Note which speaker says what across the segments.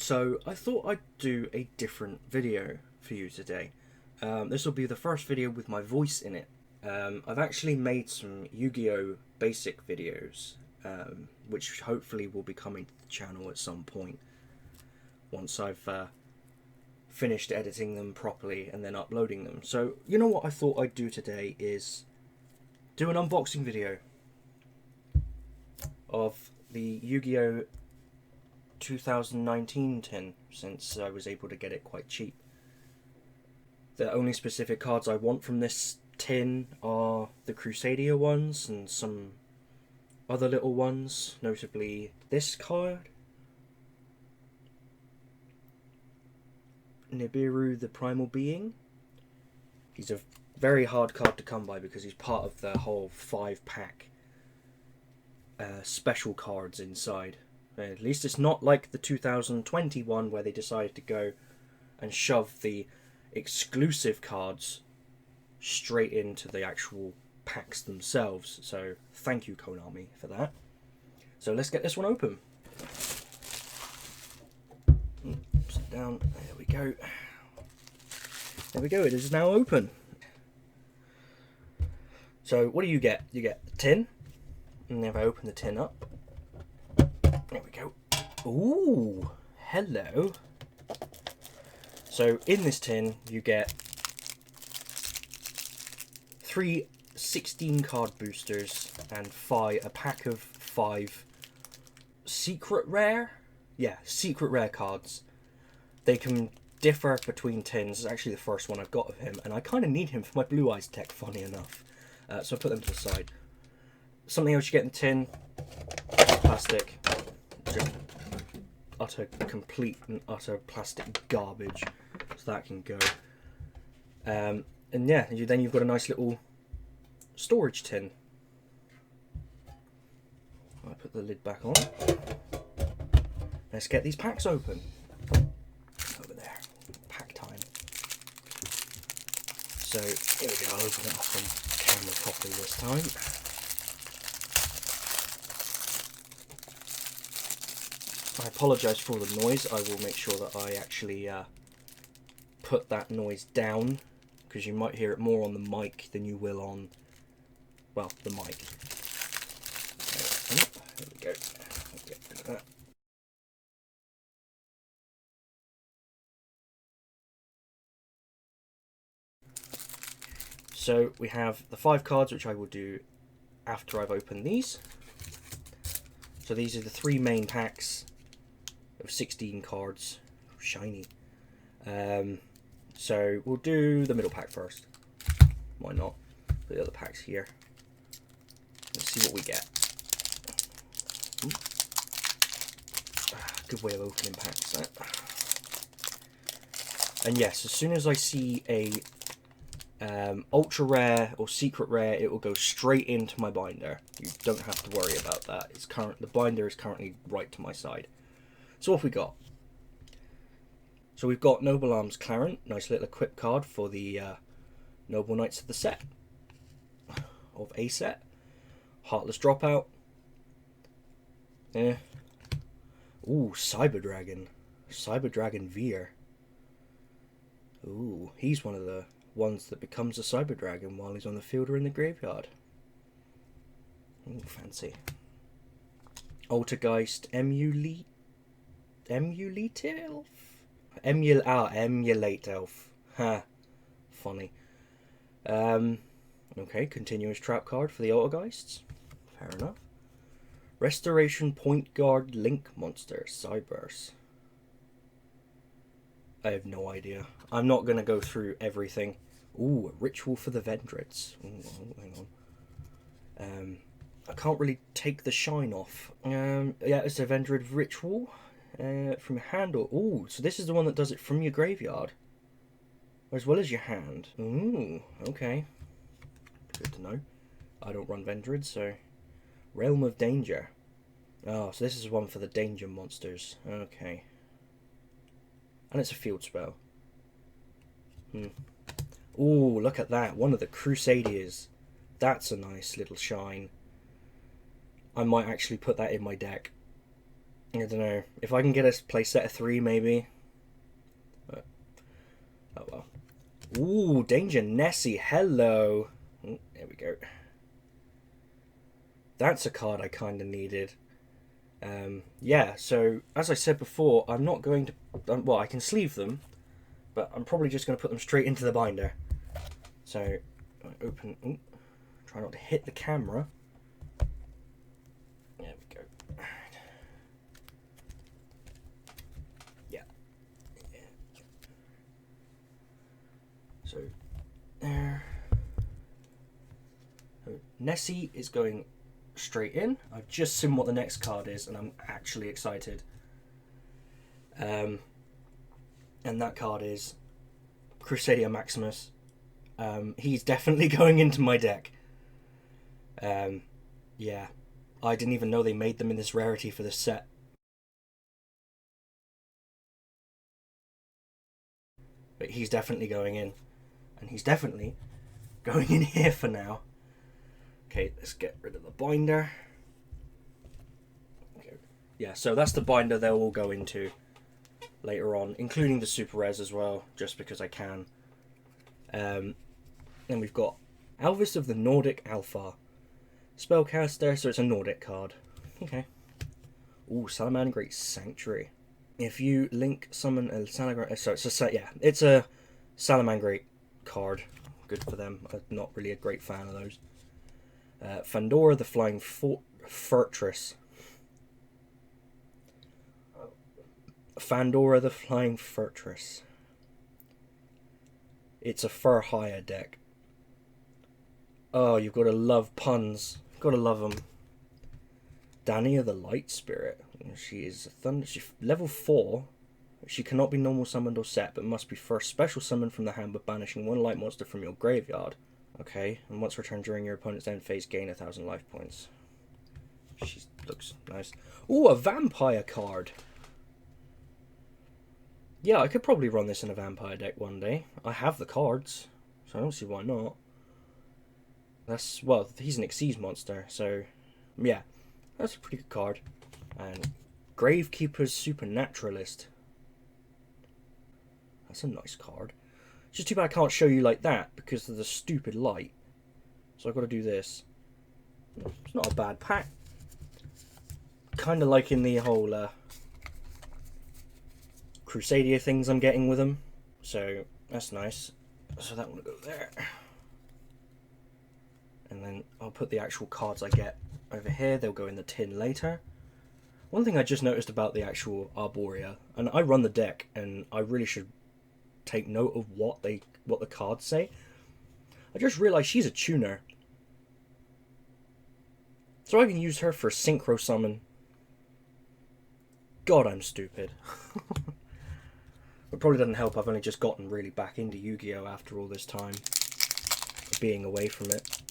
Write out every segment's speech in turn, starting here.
Speaker 1: So I thought I'd do a different video for you today. This will be the first video with my voice in it. I've actually made some Yu-Gi-Oh! Basic videos, which hopefully will be coming to the channel at some point once I've finished editing them properly and then uploading them. So you know what I thought I'd do today is do an unboxing video of the Yu-Gi-Oh! 2019 tin, since I was able to get it quite cheap. The only specific cards I want from this tin are the Crusadia ones and some other little ones, notably this card, Nibiru the Primal Being. He's a very hard card to come by because he's part of the whole 5-pack special cards inside. At least it's not like the 2021 where they decided to go and shove the exclusive cards straight into the actual packs themselves. So thank you, Konami, for that. So let's get this one open. Sit down. There we go. There we go. It is now open. So what do you get? You get the tin. And if I open the tin up, there we go. Ooh, hello. So in this tin you get 3 16 card boosters and a pack of 5 secret rare? Yeah, secret rare cards. They can differ between tins. It's actually the first one I've got of him, and I kind of need him for my Blue Eyes tech, funny enough. So I put them to the side. Something else you get in the tin, plastic. Just complete and utter plastic garbage, so that can go. And yeah, then you've got a nice little storage tin. I put the lid back on. Let's get these packs open. Over there, pack time. So here we go. I'll open it up on camera properly this time. I apologise for the noise. I will make sure that I actually put that noise down, because you might hear it more on the mic than you will on, well, the mic. There we go. Get rid of that. So we have the 5 cards, which I will do after I've opened these. So these are the 3 main packs of 16 cards. Shiny. So we'll do the middle pack first. Why not? Put the other packs here. Let's see what we get. Good way of opening packs, that. And yes, as soon as I see a ultra rare or secret rare, it will go straight into my binder. You don't have to worry about that. The binder is currently right to my side. So what have we got? So we've got Noble Arms Clarent, nice little equip card for the Noble Knights of the set, of a set. Heartless Dropout. Yeah. Ooh, Cyber Dragon. Cyber Dragon Veer. Ooh, he's one of the ones that becomes a Cyber Dragon while he's on the field or in the graveyard. Ooh, fancy. Altergeist Emulate Elf? Emulate Elf. Ha. Funny. Okay, continuous trap card for the Altergeists. Fair enough. Restoration Point Guard Link Monster. Cyberse. I have no idea. I'm not going to go through everything. Ooh, a Ritual for the Vendreds. Ooh, hang on. I can't really take the shine off. Yeah, it's a Vendred Ritual. From your hand. Ooh, so this is the one that does it from your graveyard, as well as your hand. Ooh, okay. Good to know. I don't run Vendred, so... Realm of Danger. Oh, so this is one for the danger monsters. Okay. And it's a field spell. Ooh, look at that. One of the Crusaders. That's a nice little shine. I might actually put that in my deck. I don't know. If I can get a play set of 3, maybe. But, oh well. Ooh, Danger Nessie. Hello. There we go. That's a card I kind of needed. Yeah, so as I said before, I'm not going to... well, I can sleeve them, but I'm probably just going to put them straight into the binder. So, I open... Ooh, try not to hit the camera. There we go. Yeah. So, there. So, Nessie is going straight in. I've just seen what the next card is, and I'm actually excited. And that card is Crusadia Maximus. He's definitely going into my deck. Yeah, I didn't even know they made them in this rarity for this set. But he's definitely going in, and he's definitely going in here for now. Okay, let's get rid of the binder. Okay. Yeah, so that's the binder they'll all go into later on, including the super rares as well, just because I can. Then we've got Alvis of the Nordic Alpha. Spellcaster, so it's a Nordic card. Okay. Ooh, Salamangreat Sanctuary. If you link summon a Salamangreat... sorry, it's a Salamangreat card. Good for them. I'm not really a great fan of those. Fandora the Flying Fortress. Fandora the Flying Fortress. It's a fur hire deck. Oh, you've got to love puns. Gotta love them. Dania the Light Spirit. She is a thunder. She's level 4. She cannot be normal summoned or set, but must be first special summoned from the hand by banishing one light monster from your graveyard. Okay, and once returned during your opponent's end phase, gain 1,000 life points. She looks nice. Ooh, a vampire card. Yeah, I could probably run this in a vampire deck one day. I have the cards, so I don't see why not. That's, well, he's an Xyz monster, so yeah, that's a pretty good card. And Gravekeeper's Supernaturalist. That's a nice card. It's just too bad I can't show you like that because of the stupid light. So I've got to do this. It's not a bad pack. Kind of liking the whole Crusadia things I'm getting with them. So that's nice. So that one will go there. And then I'll put the actual cards I get over here. They'll go in the tin later. One thing I just noticed about the actual Arborea, and I run the deck, and I really should take note of what the cards say. I just realised she's a tuner. So I can use her for Synchro Summon. God, I'm stupid. It probably doesn't help I've only just gotten really back into Yu-Gi-Oh! After all this time. Being away from it.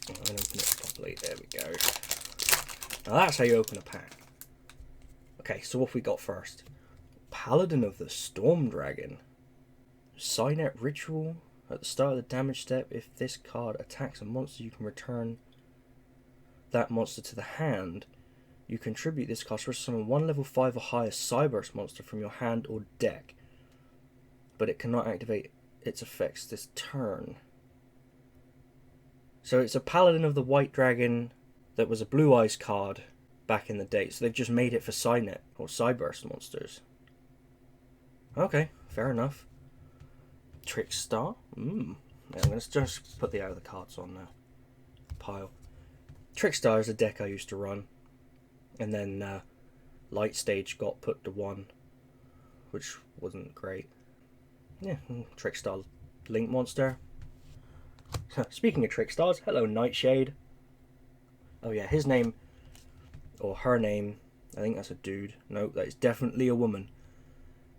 Speaker 1: I'll open it properly. There we go. Now that's how you open a pack. Okay, so what have we got first? Paladin of the Storm Dragon. Signet Ritual. At the start of the damage step, if this card attacks a monster, you can return that monster to the hand. You contribute this card to summon one level 5 or higher Cyberse monster from your hand or deck. But it cannot activate its effects this turn. So it's a Paladin of the White Dragon that was a Blue Eyes card back in the day. So they've just made it for Cynet or Cyberse monsters. Okay, fair enough. Trickstar. Yeah, I'm going to just put the other cards on the pile. Trickstar is a deck I used to run. And then Light Stage got put to 1, which wasn't great. Yeah, Trickstar Link Monster. Speaking of Trickstars, hello Nightshade. Oh yeah, his name, or her name, I think that's a dude. No, that is definitely a woman.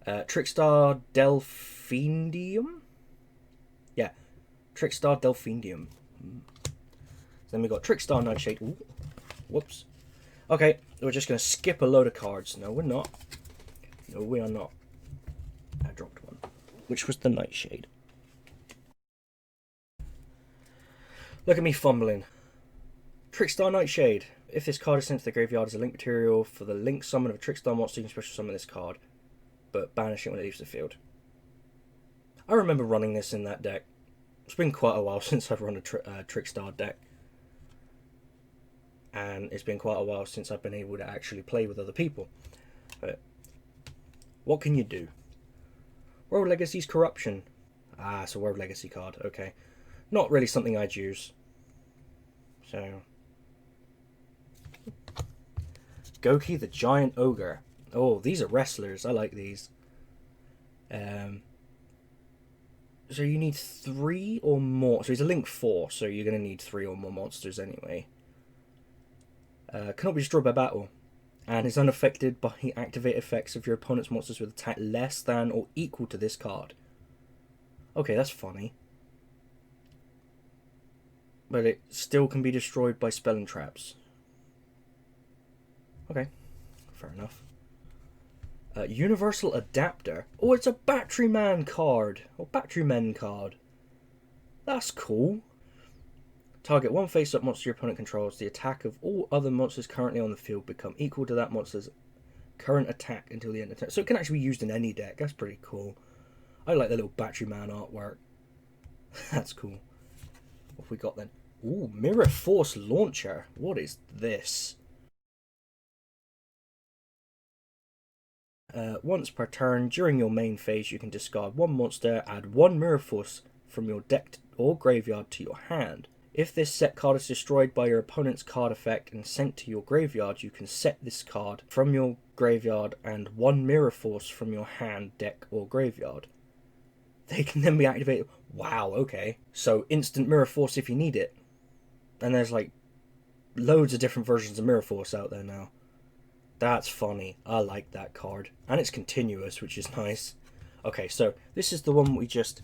Speaker 1: Trickstar Delphindium? Yeah, Trickstar Delphindium. Then we got Trickstar Nightshade. Ooh, whoops. Okay, we're just going to skip a load of cards. No, we're not. No, we are not. I dropped one, which was the Trickstar Nightshade. If this card is sent to the graveyard as a link material for the link summon of a Trickstar monster, you can special summon this card, but banish it when it leaves the field. I remember running this in that deck. It's been quite a while since I've run a Trickstar deck. And it's been quite a while since I've been able to actually play with other people. But what can you do? World Legacy's Corruption. Ah, it's a World Legacy card. Okay. Not really something I'd use. So... Goki the Giant Ogre. Oh, these are wrestlers. I like these. So you need 3 or more. So he's a link 4, so you're going to need 3 or more monsters anyway. Cannot be destroyed by battle. And is unaffected by activate effects of your opponent's monsters with attack less than or equal to this card. Okay, that's funny. But it still can be destroyed by spell and traps. Okay, fair enough. Universal Adapter. Oh, it's a Batteryman card. Or Batterymen card. That's cool. Target one face-up monster your opponent controls. The attack of all other monsters currently on the field become equal to that monster's current attack until the end of the turn. So it can actually be used in any deck. That's pretty cool. I like the little Batteryman artwork. That's cool. What have we got then? Ooh, Mirror Force Launcher. What is this? Once per turn, during your main phase, you can discard one monster, add one Mirror Force from your deck or graveyard to your hand. If this set card is destroyed by your opponent's card effect and sent to your graveyard, you can set this card from your graveyard and one Mirror Force from your hand, deck, or graveyard. They can then be activated. Wow, okay. So instant Mirror Force if you need it. And there's like loads of different versions of Mirror Force out there now. That's funny. I like that card. And it's continuous, which is nice. Okay, so this is the one we just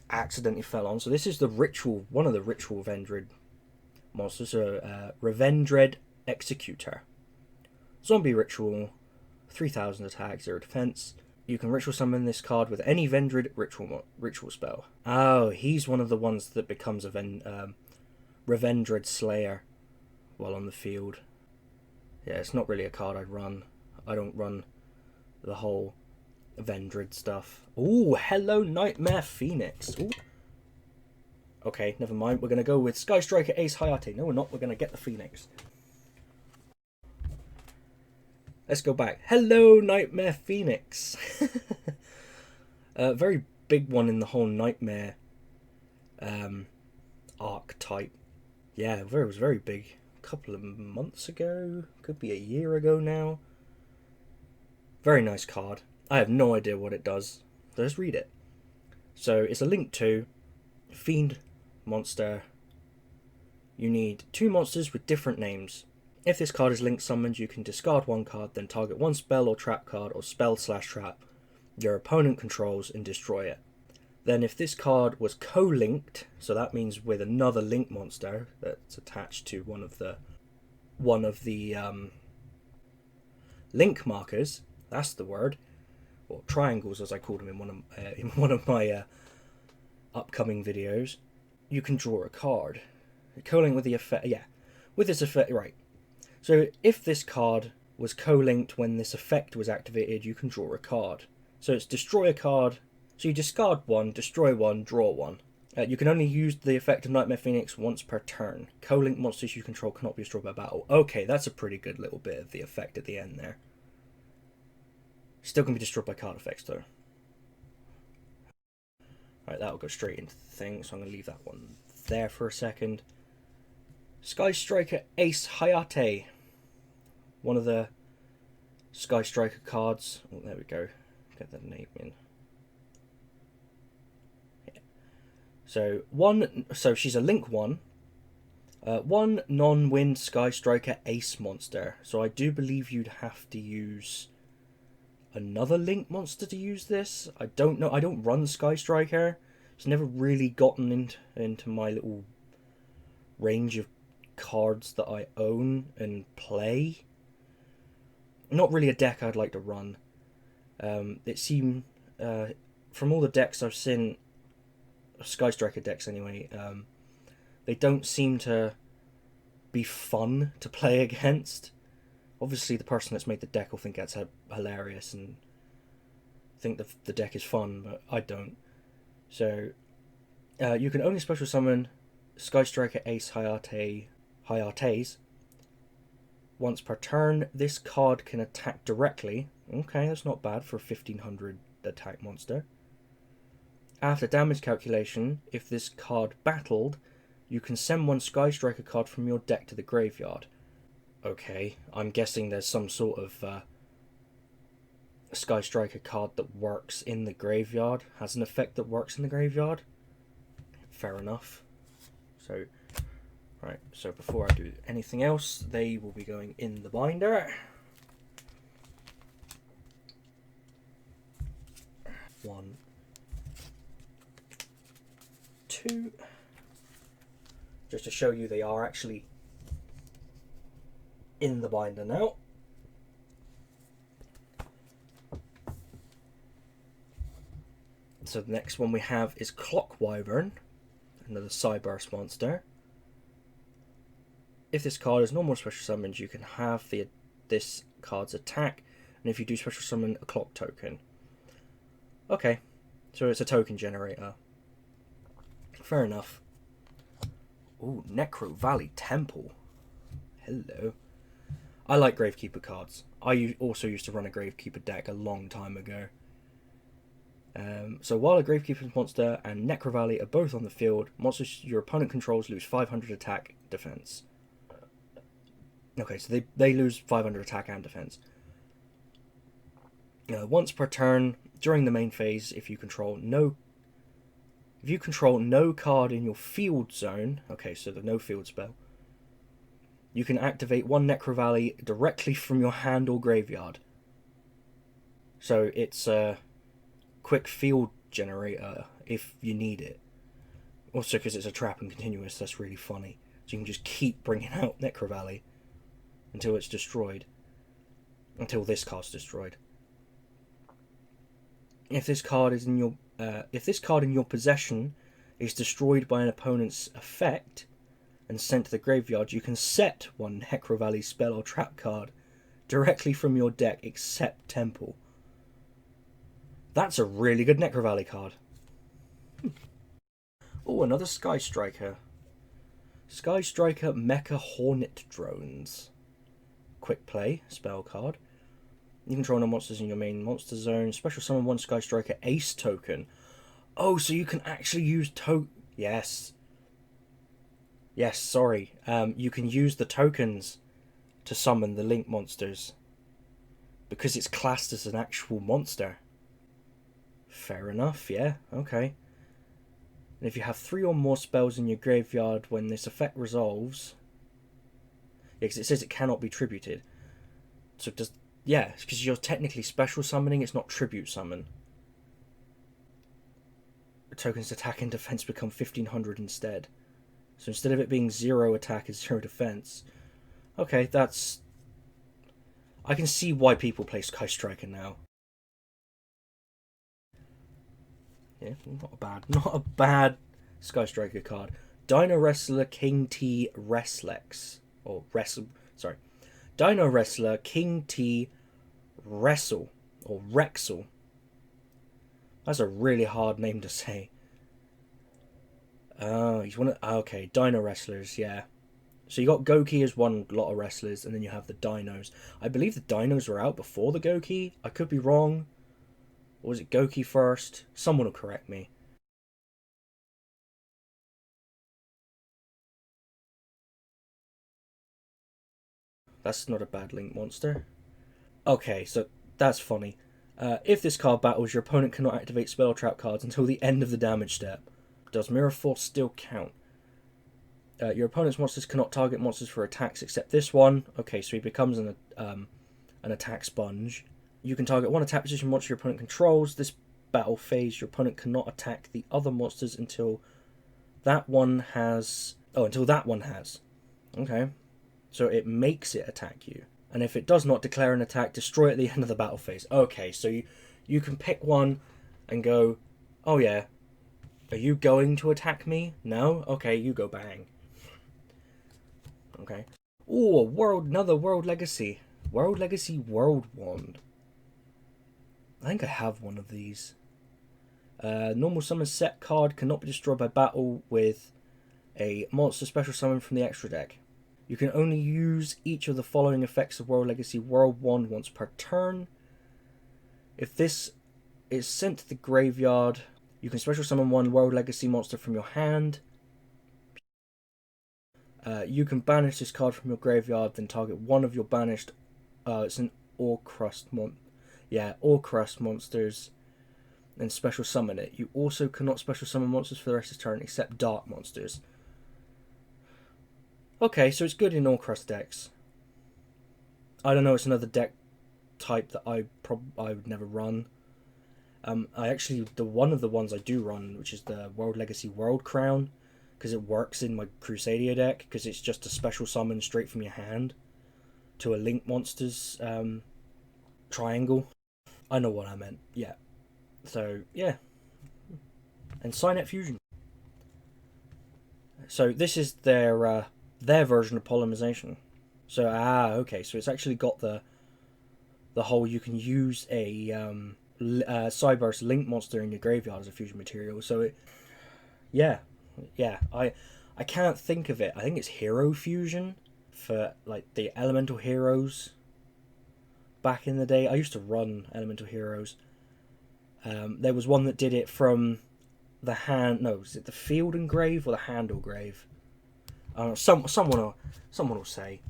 Speaker 1: accidentally fell on. So this is the Ritual, one of the Ritual Vendred monsters. So, Revendred Executor. Zombie Ritual, 3000 attack, 0 defense. You can ritual summon this card with any Vendred ritual spell. Oh, he's one of the ones that becomes a Revendred Slayer while on the field. Yeah, it's not really a card I'd run. I don't run the whole Vendred stuff. Ooh, hello Nightmare Phoenix. Ooh. Okay, never mind. We're going to go with Sky Striker Ace Hayate. No, we're not. We're going to get the Phoenix. Let's go back. Hello Nightmare Phoenix. Very big one in the whole Nightmare archetype. Yeah, it was very big. Couple of months ago, could be a year ago now. Very nice card. I have no idea what it does. Let's read it. So it's a link to Fiend monster. You need 2 monsters with different names. If this card is link summoned, you can discard one card, then target one spell or trap card or spell/trap your opponent controls and destroy it. Then if this card was co-linked, so that means with another link monster that's attached to one of the link markers, that's the word, or triangles as I called them in one of my upcoming videos, you can draw a card. Co-link with the effect, yeah, with this effect, right. So if this card was co-linked when this effect was activated, you can draw a card. So it's destroy a card. So you discard one, destroy one, draw one. You can only use the effect of Nightmare Phoenix once per turn. Co-linked monsters you control cannot be destroyed by battle. Okay, that's a pretty good little bit of the effect at the end there. Still can be destroyed by card effects though. Right, that'll go straight into the thing, so I'm going to leave that one there for a second. Sky Striker Ace Hayate. One of the Sky Striker cards. Oh, there we go. Get that name in. So she's a link 1. 1 non-win Sky Striker Ace monster. So I do believe you'd have to use another link monster to use this. I don't know. I don't run Sky Striker. It's never really gotten into my little range of cards that I own and play. Not really a deck I'd like to run. It seemed from all the decks I've seen, Sky Striker decks anyway, they don't seem to be fun to play against. Obviously, the person that's made the deck will think that's hilarious and think the deck is fun, but I don't. So, you can only special summon Sky Striker Ace Hyates once per turn. This card can attack directly. Okay, that's not bad for a 1500 attack monster. After damage calculation, if this card battled, you can send one Sky Striker card from your deck to the graveyard. Okay, I'm guessing there's some sort of Sky Striker card that works in the graveyard, has an effect that works in the graveyard. Fair enough. So, right, so before I do anything else, they will be going in the binder. 1, 2. Just to show you they are actually in the binder now. So the next one we have is Clock Wyvern, another Cyburst monster. If this card is normal special summoned, you can have this card's attack, and if you do special summon a clock token. Okay, so it's a token generator. Fair enough. Ooh, Necro Valley Temple. Hello. I like Gravekeeper cards. I also used to run a Gravekeeper deck a long time ago. So while a Gravekeeper monster and Necro Valley are both on the field, monsters your opponent controls lose 500 attack defense. Okay, so they lose 500 attack and defense. Once per turn during the main phase, if you control no card in your field zone, okay, so the no field spell, you can activate one Necro Valley directly from your hand or graveyard. So it's a quick field generator if you need it. Also because it's a trap and continuous, that's really funny. So you can just keep bringing out Necro Valley until it's destroyed. Until this card's destroyed. If this card in your possession is destroyed by an opponent's effect and sent to the graveyard, you can set one Necro Valley spell or trap card directly from your deck except Temple. That's a really good Necro Valley card. Oh, another Sky Striker. Sky Striker Mecha Hornet Drones. Quick play, spell card. You control no monsters in your main monster zone. Special summon one Sky Striker Ace token. Oh, so you can actually use Yes. Yes, sorry. You can use the tokens to summon the Link monsters. Because it's classed as an actual monster. Fair enough, yeah, okay. And if you have 3 or more spells in your graveyard when this effect resolves... Yeah, because it says it cannot be tributed. So does... Yeah, because you're technically special summoning, it's not tribute summon. The tokens attack and defense become 1500 instead. So instead of it being 0 attack, it's 0 defense. Okay, that's... I can see why people play Sky Striker now. Yeah, not a bad Sky Striker card. Dino Wrestler King T Wrestlex. Dino Wrestler King T Wrestle. Or Rexel. That's a really hard name to say. He's one of... Okay, Dino Wrestlers, yeah. So you got Goki as one lot of wrestlers, and then you have the Dinos. I believe the Dinos were out before the Goki. I could be wrong. Or was it Goki first? Someone will correct me. That's not a bad Link monster. Okay, so that's funny. If this card battles, your opponent cannot activate spell trap cards until the end of the damage step. Does Mirror Force still count? Your opponent's monsters cannot target monsters for attacks except this one. Okay, so he becomes an attack sponge. You can target one attack position monster your opponent controls. This battle phase, your opponent cannot attack the other monsters until that one has... Oh, until that one has. Okay. So it makes it attack you. And if it does not declare an attack, destroy at the end of the battle phase. Okay, so you can pick one and go, oh yeah, are you going to attack me? No? Okay, you go bang. Okay. Oh, another World Legacy. World Legacy World Wand. I think I have one of these. Normal summon set card cannot be destroyed by battle with a monster special summon from the extra deck. You can only use each of the following effects of World Legacy World Wand once per turn. If this is sent to the graveyard, you can special summon one World Legacy monster from your hand. You can banish this card from your graveyard, then target one of your banished. It's an Ore Crust Ore Crust monsters, and special summon it. You also cannot special summon monsters for the rest of the turn except dark monsters. Okay, so it's good in Ore Crust decks. I don't know, it's another deck type that I would never run. I actually, one of the ones I do run, which is the World Legacy World Crown, because it works in my Crusadia deck, because it's just a special summon straight from your hand to a Link Monsters triangle. I know what I meant, yeah. So, yeah. And Cynet Fusion. So this is their version of polymerization. So, okay, so it's actually got the whole, you can use a Cyberse Link monster in your graveyard as a fusion material. So it, yeah, I can't think of it. I think it's Hero Fusion for like the Elemental Heroes. Back in the day, I used to run Elemental Heroes. There was one that did it from the hand. No, is it the Field Engrave or the Handle Grave? Someone will say.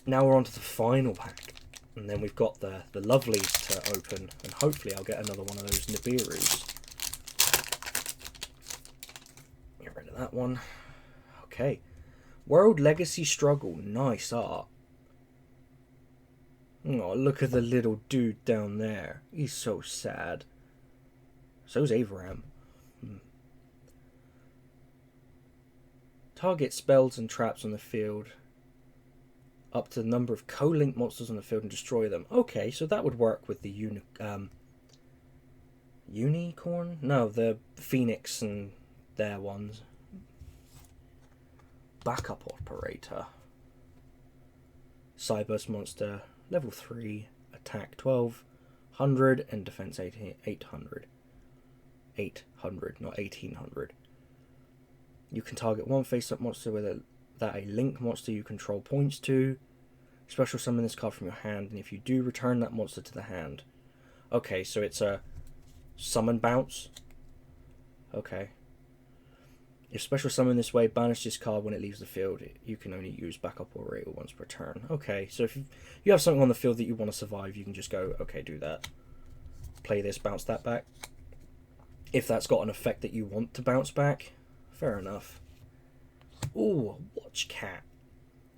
Speaker 1: Now we're on to the final pack. And then we've got the lovelies to open. And hopefully I'll get another one of those Nibiru's. Get rid of that one. Okay. World Legacy Struggle. Nice art. Oh, look at the little dude down there. He's so sad. So's Avaram. Target spells and traps on the field up to the number of co-link monsters on the field and destroy them. Okay, so that would work with the unicorn? No, the Phoenix and their ones. Backup operator. Cyberse monster, level 3, attack 1200 and defense 800. 800, not 1800. You can target one face-up monster with that a link monster you control points to. Special summon this card from your hand, and if you do, return that monster to the hand. Okay, so it's a summon bounce. Okay. If special summon this way, banish this card when it leaves the field. You can only use backup or rail once per turn. Okay, so if you have something on the field that you want to survive, you can just go, okay, do that. Play this, bounce that back. If that's got an effect that you want to bounce back, fair enough. Ooh, a watch cat.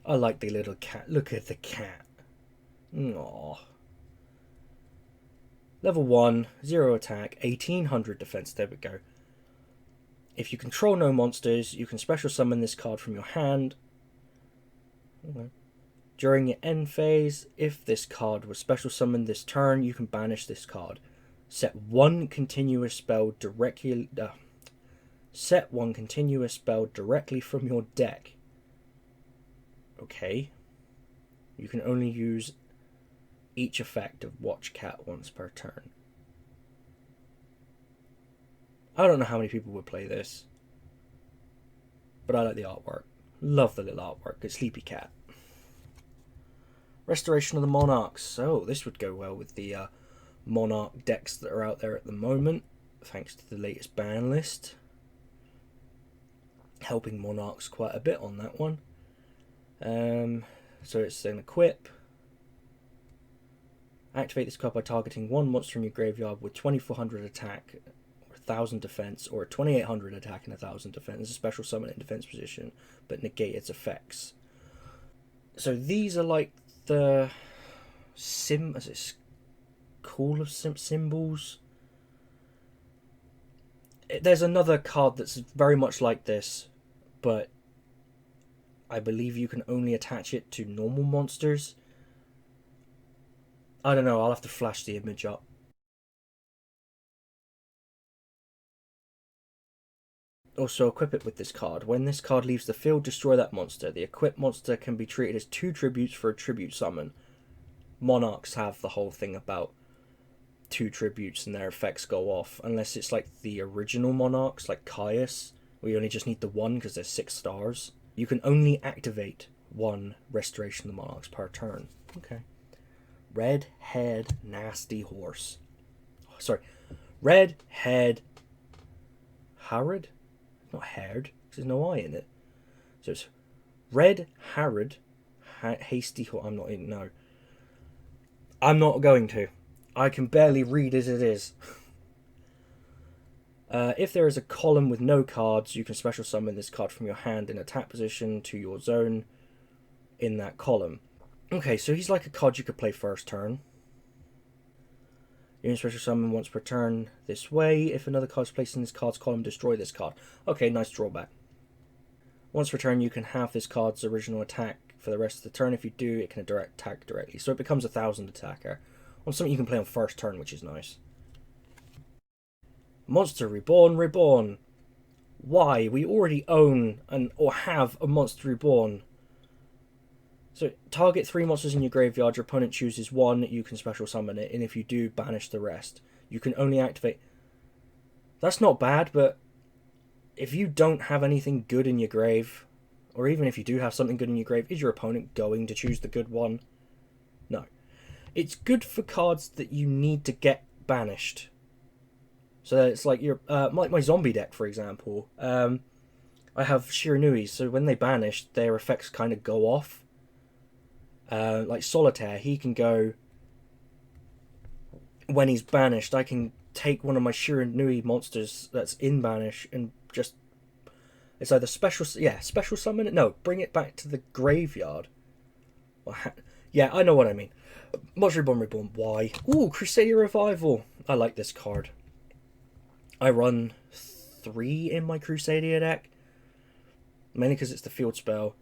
Speaker 1: I like the little cat. Look at the cat. Aww. Level 1, 0 attack, 1800 defense. There we go. If you control no monsters, you can special summon this card from your hand. Okay. During your end phase, if this card was special summoned this turn, you can banish this card. Set one continuous spell directly. Set one continuous spell directly from your deck. Okay. You can only use each effect of Watch Cat once per turn. I don't know how many people would play this, but I like the artwork. Love the little artwork. Good Sleepy Cat. Restoration of the Monarchs. So this would go well with the Monarch decks that are out there at the moment, thanks to the latest ban list. Helping Monarchs quite a bit on that one. So it's an equip. Activate this card by targeting one monster in your graveyard with 2400 attack, or 1000 defense, or 2800 attack and 1000 defense. It's a special summon in defense position, but negate its effects. So these are like the Call of Symbols. There's another card that's very much like this, but I believe you can only attach it to normal monsters. I don't know, I'll have to flash the image up. Also, equip it with this card. When this card leaves the field, destroy that monster. The equipped monster can be treated as 2 tributes for a tribute summon. Monarchs have the whole thing about 2 tributes and their effects go off. Unless it's like the original Monarchs, like Caius, where you only just need the 1 because there's 6 stars. You can only activate 1 Restoration of the Monarchs per turn. Okay. Red-haired nasty horse. Oh, sorry. Red-haired Harrod? Not haired, there's no I in it. So it's Red Harrod Hasty Horse. I'm not in. No. I'm not going to. I can barely read as it is. If there is a column with no cards, you can special summon this card from your hand in attack position to your zone in that column. Okay, so he's like a card you could play first turn. You can special summon once per turn this way. If another card is placed in this card's column, destroy this card. Okay, nice drawback. Once per turn, you can have this card's original attack for the rest of the turn. If you do, it can attack directly. So it becomes 1,000 attacker. On something you can play on first turn, which is nice. Monster Reborn, Reborn. Why? We already own or have a Monster Reborn. So, target 3 monsters in your graveyard, your opponent chooses 1, you can special summon it, and if you do, banish the rest. You can only activate... That's not bad, but if you don't have anything good in your grave, or even if you do have something good in your grave, is your opponent going to choose the good one? No. It's good for cards that you need to get banished. So it's like your my zombie deck, for example. I have Shiranuis, so when they banish, their effects kind of go off. Like Solitaire, he can go... When he's banished, I can take one of my Shiranui monsters that's in banish and just... It's either special... Yeah, special summon it? No, bring it back to the graveyard. Yeah, I know what I mean. Monster Reborn, Reborn, why? Ooh, Crusadia Revival. I like this card. I run 3 in my Crusadia deck. Mainly because it's the field spell.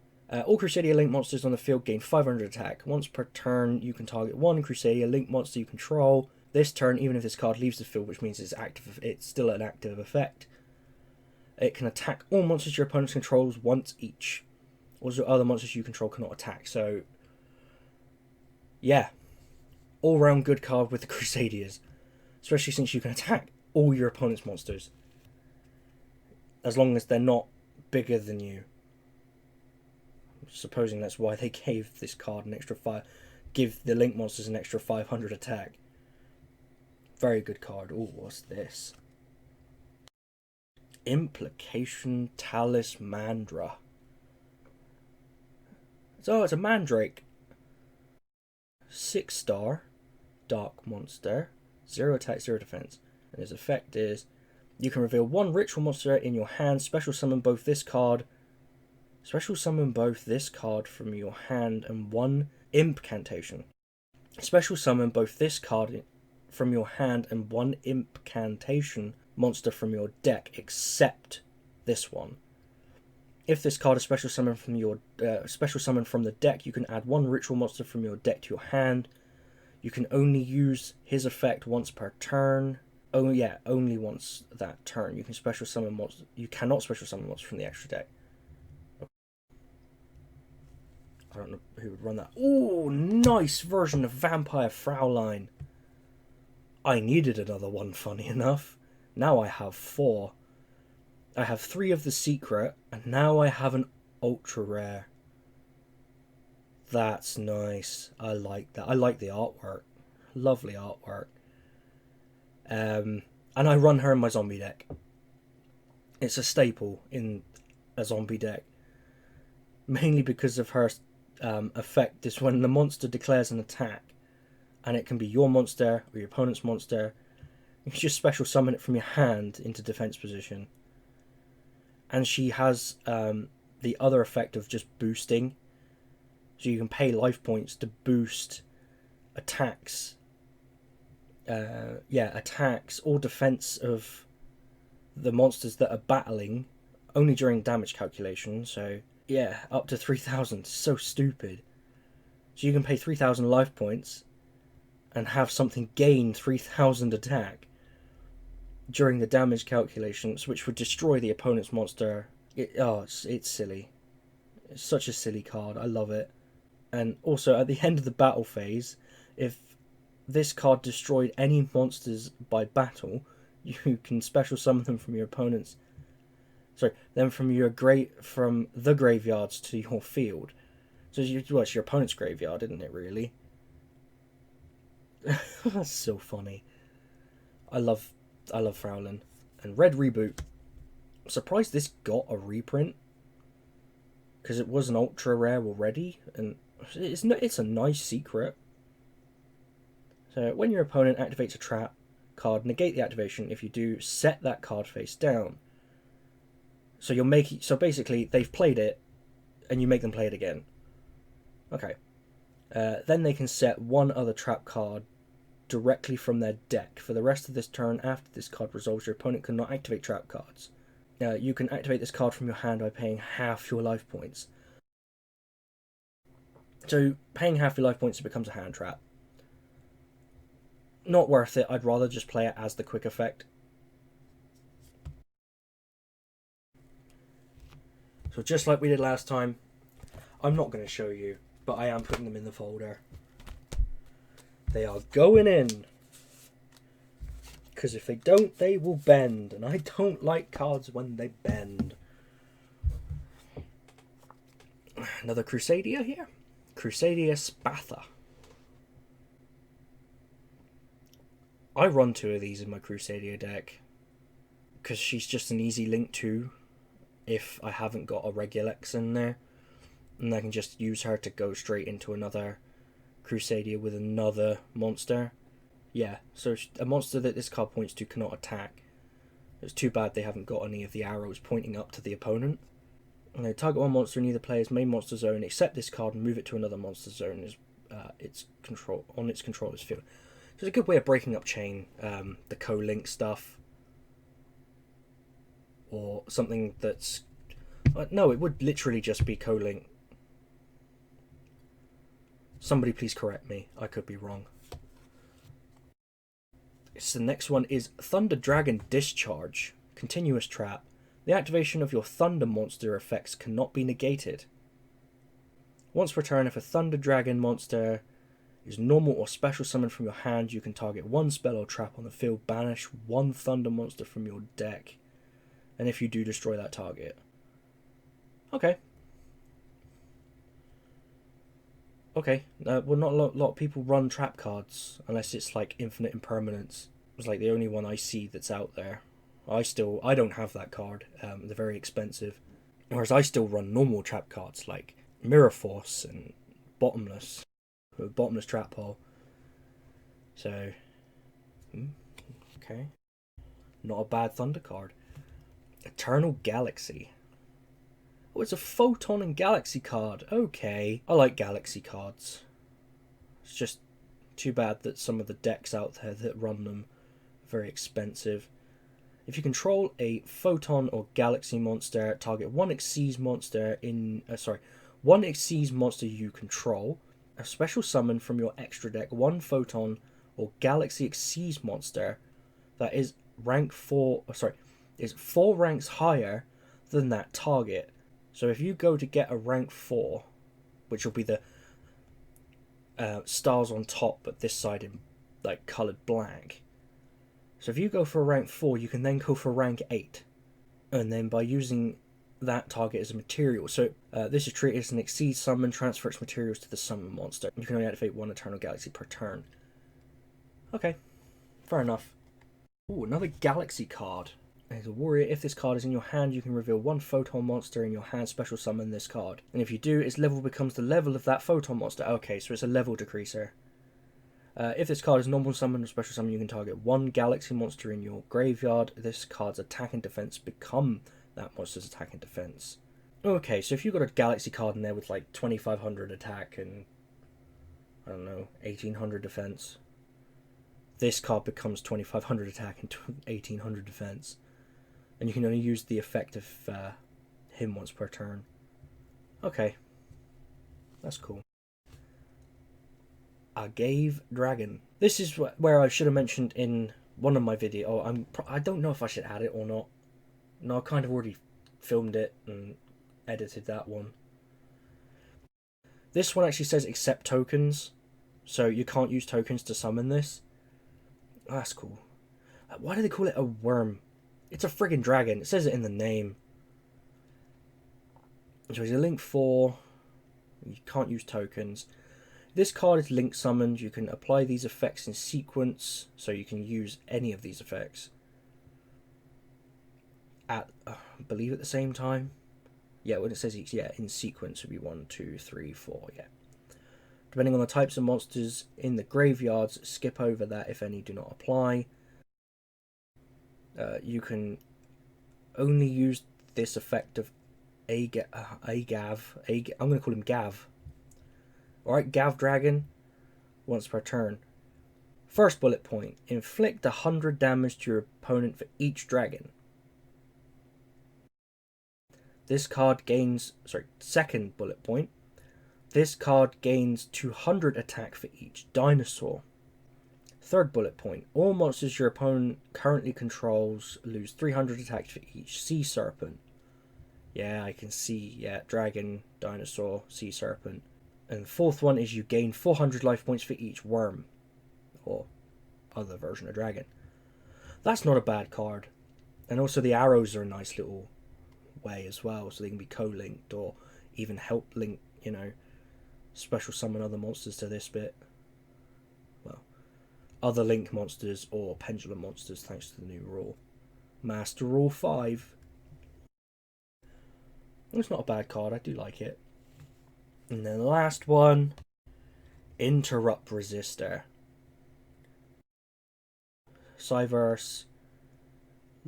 Speaker 1: All Crusadia Link monsters on the field gain 500 attack. Once per turn, you can target 1 Crusadia Link monster you control. This turn, even if this card leaves the field, which means it's active, it's still an active effect. It can attack all monsters your opponent controls once each. Also, other monsters you control cannot attack. So, yeah. All-round good card with the Crusadias. Especially since you can attack all your opponent's monsters. As long as they're not bigger than you. Supposing that's why they gave this card an extra 5. Give the Link monsters an extra 500 attack. Very good card. Oh, what's this? Implication Talismandra. So it's a Mandrake. 6-star. Dark monster. 0 attack, 0 defense. And his effect is... You can reveal 1 ritual monster in your hand. Special summon both this card... Special summon both this card from your hand and 1 Impcantation. Special summon both this card from your hand and 1 Impcantation monster from your deck, except this one. If this card is special summoned from the deck, you can add 1 ritual monster from your deck to your hand. You can only use his effect once per turn. Oh yeah, only once that turn. You can special summon monsters. You cannot special summon monsters from the extra deck. I don't know who would run that. Ooh, nice version of Vampire Fraulein. I needed another one, funny enough. Now I have 4. I have 3 of the secret, and now I have an ultra rare. That's nice. I like that. I like the artwork. Lovely artwork. And I run her in my zombie deck. It's a staple in a zombie deck. Mainly because of her effect is when the monster declares an attack, and it can be your monster or your opponent's monster, you can just special summon it from your hand into defense position. And she has the other effect of just boosting, so you can pay life points to boost attacks. Attacks or defense of the monsters that are battling, only during damage calculation. So Yeah, up to 3,000. So stupid. So you can pay 3,000 life points and have something gain 3,000 attack during the damage calculations, which would destroy the opponent's monster. It's silly. It's such a silly card. I love it. And also, at the end of the battle phase, if this card destroyed any monsters by battle, you can special summon them from your opponent's. Sorry, then from the graveyards to your field. So it's your opponent's graveyard, isn't it? Really? That's so funny. I love Frowlin. And Red Reboot. I'm surprised this got a reprint, because it was an ultra rare already, and it's a nice secret. So when your opponent activates a trap card, negate the activation. If you do, set that card face down. So you'll make it, so basically they've played it, and you make them play it again. Okay. Then they can set one other trap card directly from their deck. For the rest of this turn, after this card resolves, your opponent cannot activate trap cards. You can activate this card from your hand by paying half your life points. So paying half your life points, it becomes a hand trap. Not worth it. I'd rather just play it as the quick effect. So just like we did last time, I'm not going to show you, but I am putting them in the folder. They are going in. Because if they don't, they will bend. And I don't like cards when they bend. Another Crusadia here. Crusadia Spatha. I run 2 of these in my Crusadia deck. Because she's just an easy link to if I haven't got a Regieleki in there. And I can just use her to go straight into another Crusadia with another monster. Yeah, so a monster that this card points to cannot attack. It's too bad they haven't got any of the arrows pointing up to the opponent. And they target one monster in either player's main monster zone, except this card, and move it to another monster zone on its controller's field. So it's a good way of breaking up chain, the co-link stuff, or something that's no, it would literally just be co-link. Somebody please correct me. I could be wrong. So the next one is Thunder Dragon Discharge. Continuous trap. The activation of your Thunder monster effects cannot be negated. Once per turn, if a Thunder Dragon monster is normal or special summoned from your hand, you can target one spell or trap on the field, banish one Thunder monster from your deck, and if you do, destroy that target. Okay. Okay, well, not a lot of people run trap cards unless it's like Infinite Impermanence. It's like the only one I see that's out there. I don't have that card. They're very expensive. Whereas I still run normal trap cards like Mirror Force and Bottomless Trap Hole. So, okay, not a bad Thunder card. Eternal Galaxy. Oh, it's a Photon and Galaxy card. Okay. I like Galaxy cards. It's just too bad that some of the decks out there that run them are very expensive. If you control a Photon or Galaxy monster, target one Xyz monster one Xyz monster you control. A special summon from your extra deck one Photon or Galaxy Xyz monster that is is 4 ranks higher than that target. So if you go to get a rank 4, which will be the stars on top, but this side in like coloured black. So if you go for a rank 4, you can then go for rank 8. And then by using that target as a material. So this is treated as an Xyz summon, transfer its materials to the summon monster. You can only activate one Eternal Galaxy per turn. Okay, fair enough. Ooh, another Galaxy card. As a warrior, if this card is in your hand, you can reveal one Photon monster in your hand, special summon this card. And if you do, its level becomes the level of that Photon monster. Okay, so it's a level decreaser. If this card is normal summon or special summon, you can target one Galaxy monster in your graveyard. This card's attack and defense become that monster's attack and defense. Okay, so if you've got a Galaxy card in there with like 2500 attack and, I don't know, 1800 defense, this card becomes 2500 attack and 1800 defense. And you can only use the effect of him once per turn. Okay. That's cool. Agave Dragon. This is where I should have mentioned in one of my videos. Oh, I don't know if I should add it or not. No, I kind of already filmed it and edited that one. This one actually says accept tokens, so you can't use tokens to summon this. Oh, that's cool. Why do they call it a worm? It's a friggin' dragon. It says it in the name. So it's a link 4. You can't use tokens. This card is link summoned. You can apply these effects in sequence, so you can use any of these effects at, I believe, at the same time. Yeah, when it says in sequence would be 1, 2, 3, 4. Yeah. Depending on the types of monsters in the graveyards, skip over that if any do not apply. You can only use this effect of Agav. I'm going to call him Gav. Alright, Gav Dragon, once per turn. First bullet point, inflict 100 damage to your opponent for each dragon. This card gains, second bullet point. This card gains 200 attack for each dinosaur. Third bullet point, all monsters your opponent currently controls lose 300 attack for each sea serpent. Yeah, I can see, yeah, dragon, dinosaur, sea serpent. And the fourth one is you gain 400 life points for each worm, or other version of dragon. That's not a bad card. And also the arrows are a nice little way as well, so they can be co-linked or even help link, you know, special summon other monsters to this bit. Well, other link monsters or pendulum monsters thanks to the new rule. Master Rule 5. It's not a bad card, I do like it. And then the last one, Interrupt Resistor. Cyverse,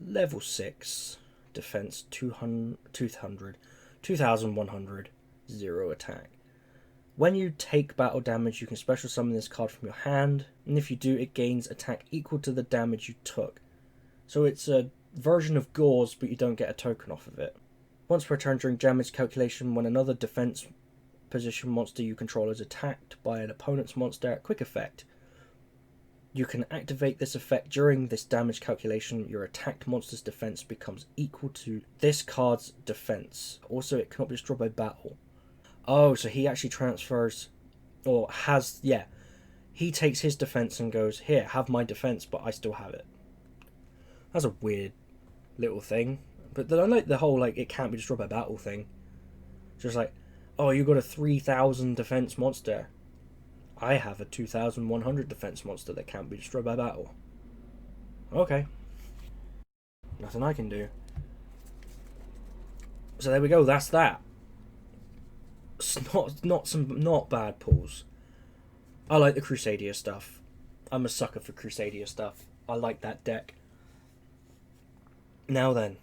Speaker 1: level 6, defense 2100, 0 attack. When you take battle damage, you can special summon this card from your hand, and if you do, it gains attack equal to the damage you took. So it's a version of Gauze, but you don't get a token off of it. Once per turn during damage calculation, when another defense position monster you control is attacked by an opponent's monster, quick effect. You can activate this effect during this damage calculation. Your attacked monster's defense becomes equal to this card's defense. Also, it cannot be destroyed by battle. Oh, so he actually transfers, or has, yeah. He takes his defense and goes, here, have my defense, but I still have it. That's a weird little thing. But I like the whole, like, it can't be destroyed by battle thing. Just like, oh, you got a 3000 defense monster. I have a 2100 defense monster that can't be destroyed by battle. Okay. Nothing I can do. So there we go, that's that. It's not bad pulls. I like the Crusadia stuff. I'm a sucker for Crusadia stuff. I like that deck. Now then.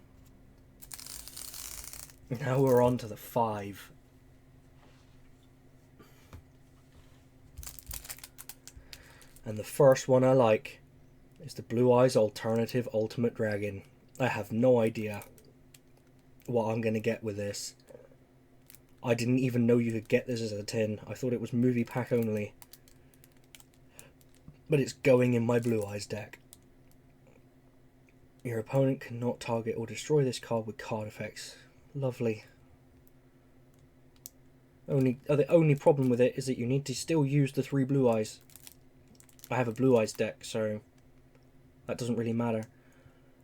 Speaker 1: Now we're on to the 5. And the first one I like is the Blue Eyes Alternative Ultimate Dragon. I have no idea what I'm going to get with this. I didn't even know you could get this as a tin. I thought it was movie pack only. But it's going in my Blue Eyes deck. Your opponent cannot target or destroy this card with card effects. Lovely. The only problem with it is that you need to still use the 3 Blue Eyes. I have a Blue Eyes deck, so that doesn't really matter.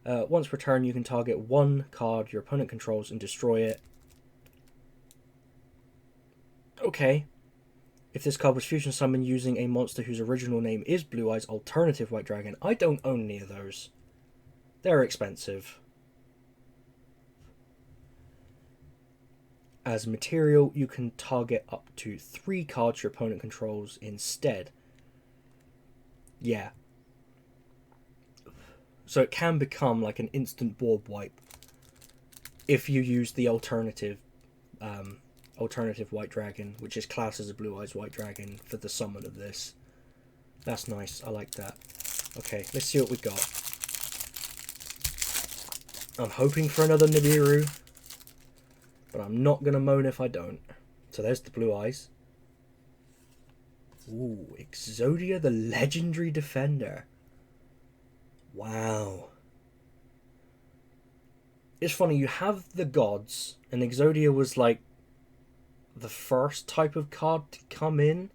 Speaker 1: Once per turn, you can target 1 card your opponent controls and destroy it. Okay. If this card was fusion summoned using a monster whose original name is Blue Eyes Alternative White Dragon, I don't own any of those. They're expensive. As material, you can target up to 3 cards your opponent controls instead. Yeah. So it can become like an instant board wipe if you use the alternative White Dragon, which is classed as a Blue Eyes White Dragon for the summon of this. That's nice. I like that. Okay, let's see what we got. I'm hoping for another Nibiru. but I'm not going to moan if I don't. So there's the blue eyes. Ooh, Exodia the Legendary Defender. Wow. It's funny, you have the gods, and Exodia was like the first type of card to come in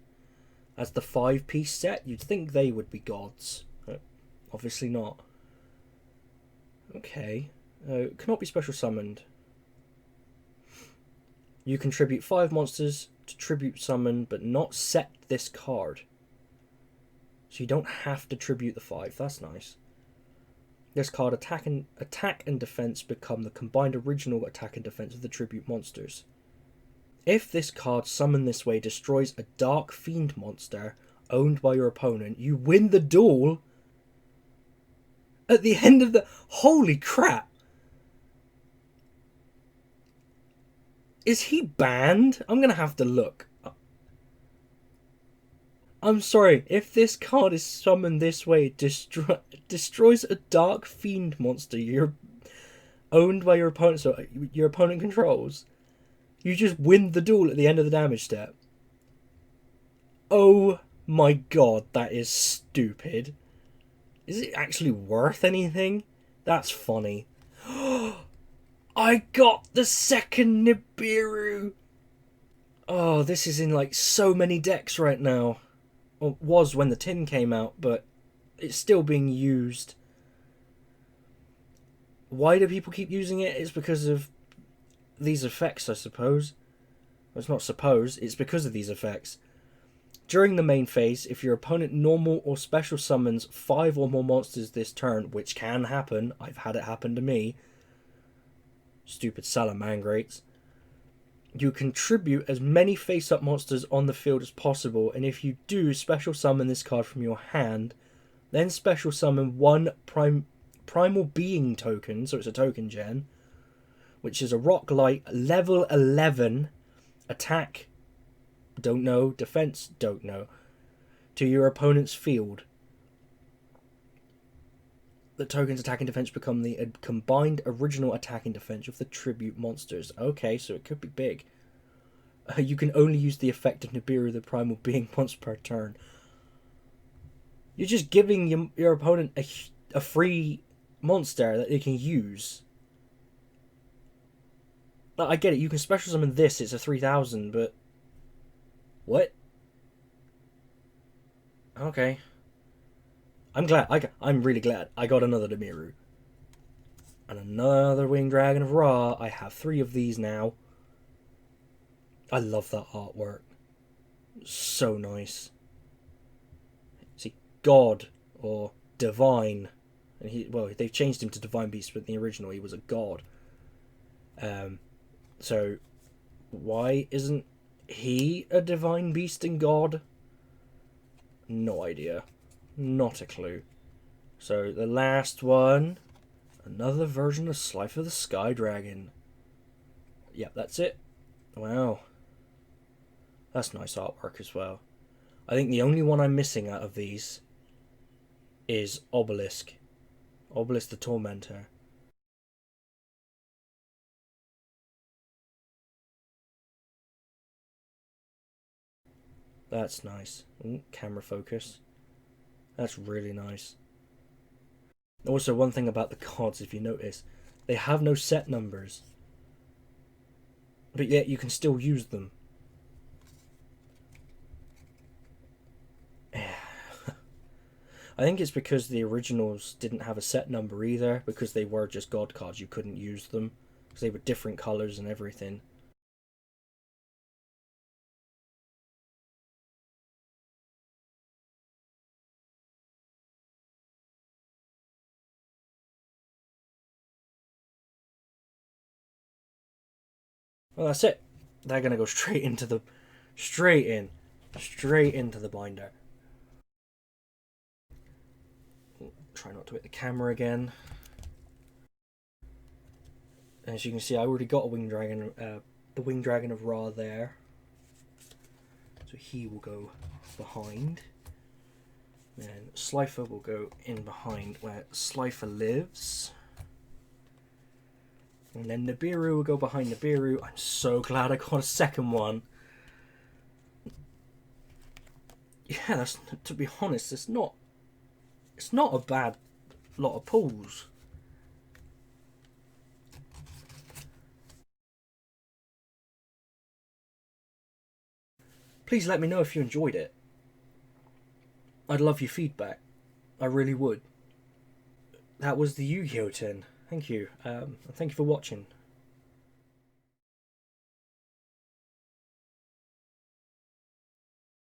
Speaker 1: as the 5-piece set. You'd think they would be gods, but obviously not. Okay. Cannot be special summoned. You contribute 5 monsters to tribute summon, but not set this card. So you don't have to tribute the 5. That's nice. This card, attack and defense become the combined original attack and defense of the tribute monsters. If this card summoned this way destroys a Dark Fiend monster owned by your opponent, you win the duel at the end of the... Holy crap! Is he banned? I'm going to have to look. I'm sorry, if this card is summoned this way, destroys a Dark Fiend monster you're owned by your opponent, so your opponent controls, you just win the duel at the end of the damage step. Oh my god, that is stupid. Is it actually worth anything? That's funny. I got the second Nibiru! Oh, this is in like so many decks right now. Well, was when the tin came out, but it's still being used. Why do people keep using it? It's because of these effects, I suppose. Well, it's not suppose, it's because of these effects. During the main phase, if your opponent normal or special summons 5 or more monsters this turn, which can happen, I've had it happen to me, stupid Salamangrates, you contribute as many face-up monsters on the field as possible, and if you do, special summon this card from your hand, then special summon 1 Primal Being token, so it's a token gen, which is a Rock Light, level 11, attack, don't know, defense, don't know, to your opponent's field. The token's attack and defense become the combined original attack and defense of the tribute monsters. Okay, so it could be big. You can only use the effect of Nibiru the Primal Being once per turn. You're just giving your opponent a free monster that they can use. I get it, you can special summon this, it's a 3000, but... What? Okay. I'm really glad I got another Nibiru. And another Winged Dragon of Ra. I have 3 of these now. I love that artwork. So nice. See, God or Divine. And well, they've changed him to Divine Beast, but in the original he was a god. So why isn't he a Divine Beast and God? No idea. Not a clue. So the last one, another version of Slifer the Sky Dragon. Yep, that's it. Wow. That's nice artwork as well. I think the only one I'm missing out of these is Obelisk. Obelisk the Tormentor. That's nice. Ooh, camera focus. That's really nice. Also, one thing about the cards, if you notice, they have no set numbers. But yet you can still use them. I think it's because the originals didn't have a set number either, because they were just god cards, you couldn't use them. Because they were different colours and everything. Well, that's it. They're gonna go straight into the binder. Try not to hit the camera again. As you can see, I already got a Winged Dragon, the Winged Dragon of Ra there. So he will go behind. Then Slifer will go in behind where Slifer lives. And then Nibiru will go behind Nibiru. I'm so glad I got a second one. Yeah, that's, to be honest, it's not a bad lot of pulls. Please let me know if you enjoyed it. I'd love your feedback. I really would. That was the Yu-Gi-Oh! tin. Thank you. And thank you for watching.